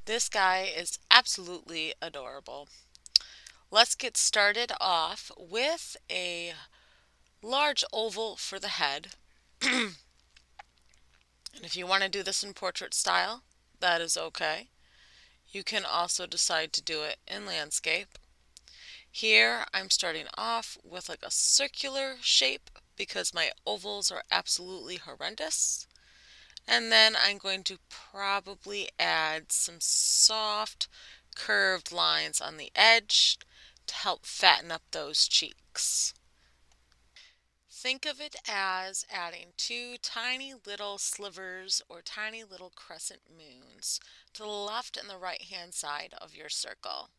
This guy is absolutely adorable. Let's get started off with a large oval for the head. And if you want to do this in portrait style, that is okay. You can also decide to do it in landscape. Here I'm starting off with like a circular shape because my ovals are absolutely horrendous. And then I'm going to probably add some soft curved lines on the edge to help fatten up those cheeks. Think of it as adding two tiny little slivers or tiny little crescent moons to the left and the right hand side of your circle.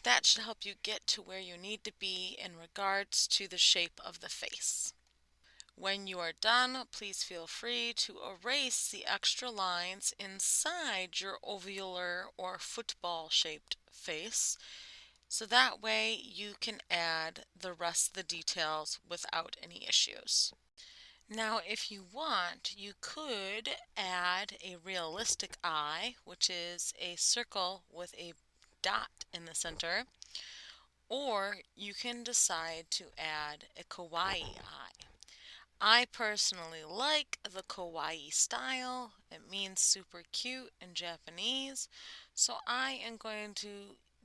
That should help you get to where you need to be in regards to the shape of the face. When you are done, please feel free to erase the extra lines inside your ovular or football shaped face so that way you can add the rest of the details without any issues. Now, if you want, you could add a realistic eye, which is a circle with a dot in the center, or you can decide to add a kawaii eye. I personally like the kawaii style. It means super cute in Japanese. So I am going to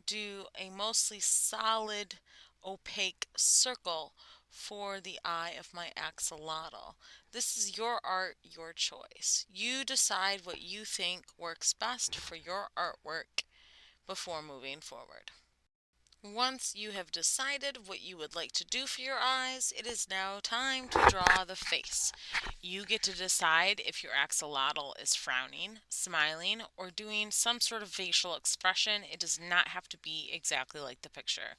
do a mostly solid opaque circle for the eye of my axolotl. This is your art, your choice. You decide what you think works best for your artwork before moving forward. Once you have decided what you would like to do for your eyes, it is now time to draw the face. You get to decide if your axolotl is frowning, smiling, or doing some sort of facial expression. It does not have to be exactly like the picture.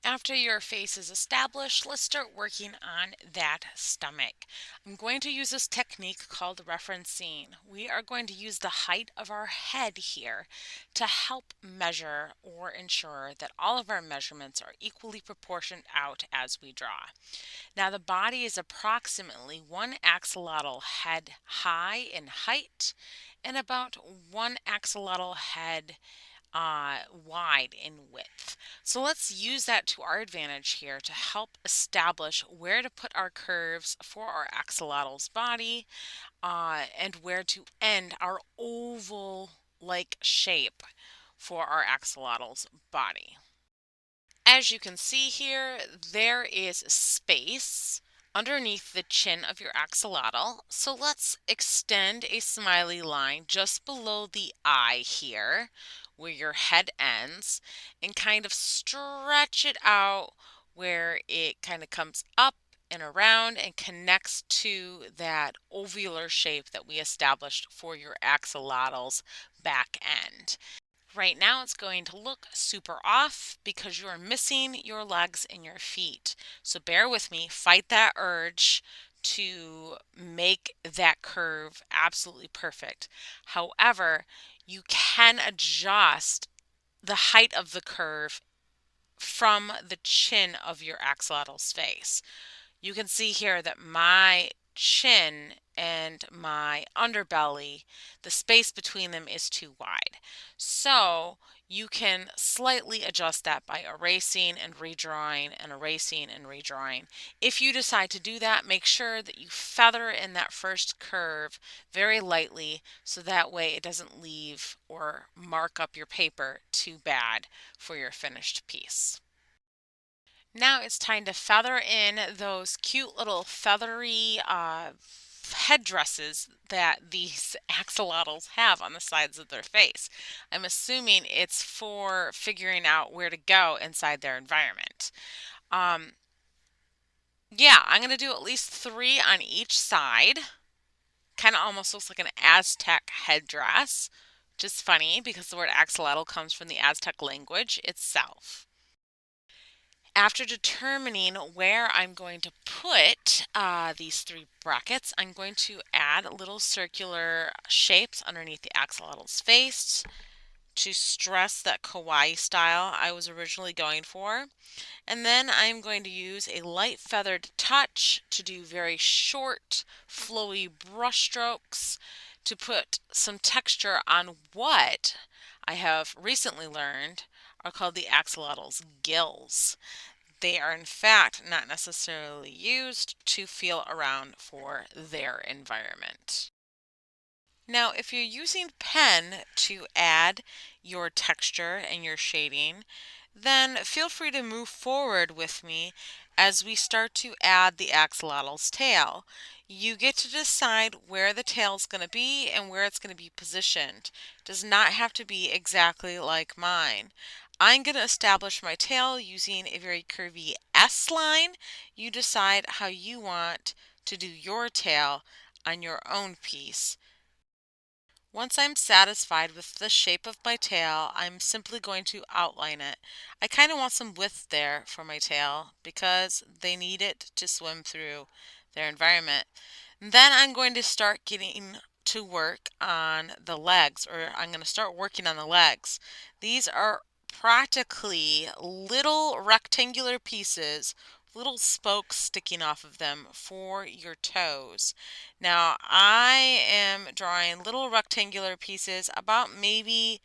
After your face is established, let's start working on that stomach. I'm going to use this technique called referencing. We are going to use the height of our head here to help measure or ensure that all of our measurements are equally proportioned out as we draw. Now the body is approximately one axolotl head high in height and about one axolotl head wide in width. So let's use that to our advantage here to help establish where to put our curves for our axolotl's body and where to end our oval like shape for our axolotl's body. As you can see here, there is space underneath the chin of your axolotl. So let's extend a smiley line just below the eye here where your head ends and kind of stretch it out where it kind of comes up and around and connects to that ovular shape that we established for your axolotl's back end. Right now it's going to look super off because you're missing your legs and your feet. So bear with me, fight that urge to make that curve absolutely perfect. However, you can adjust the height of the curve from the chin of your axolotl's face. You can see here that my chin and my underbelly, the space between them is too wide. So you can slightly adjust that by erasing and redrawing and erasing and redrawing. If you decide to do that, make sure that you feather in that first curve very lightly so that way it doesn't leave or mark up your paper too bad for your finished piece. Now it's time to feather in those cute little feathery headdresses that these axolotls have on the sides of their face. I'm assuming it's for figuring out where to go inside their environment. Um, yeah, I'm going to do at least three on each side. Kind of almost looks like an Aztec headdress. Just funny because the word axolotl comes from the Aztec language itself. After determining where I'm going to put these three brackets, I'm going to add little circular shapes underneath the axolotl's face to stress that kawaii style I was originally going for. And then I'm going to use a light feathered touch to do very short, flowy brush strokes to put some texture on what I have recently learned are called the axolotl's gills. They are in fact not necessarily used to feel around for their environment. Now, if you're using pen to add your texture and your shading, then feel free to move forward with me as we start to add the axolotl's tail. You get to decide where the tail is going to be and where it's going to be positioned. It does not have to be exactly like mine. I'm going to establish my tail using a very curvy S line. You decide how you want to do your tail on your own piece. Once I'm satisfied with the shape of my tail, I'm simply going to outline it. I kind of want some width there for my tail because they need it to swim through their environment. And then I'm going to start getting to work on the legs, or I'm going to start working on the legs. These are practically little rectangular pieces, little spokes sticking off of them for your toes. Now I am drawing little rectangular pieces about maybe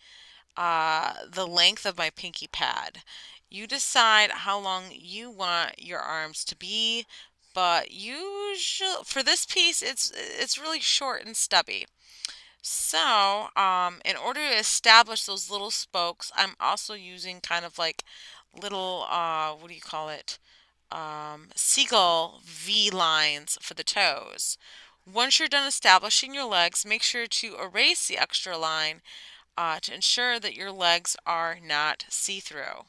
the length of my pinky pad. You decide how long you want your arms to be, but usually for this piece it's really short and stubby. So, in order to establish those little spokes, I'm also using kind of like little, what do you call it? Seagull V lines for the toes. Once you're done establishing your legs, make sure to erase the extra line to ensure that your legs are not see-through.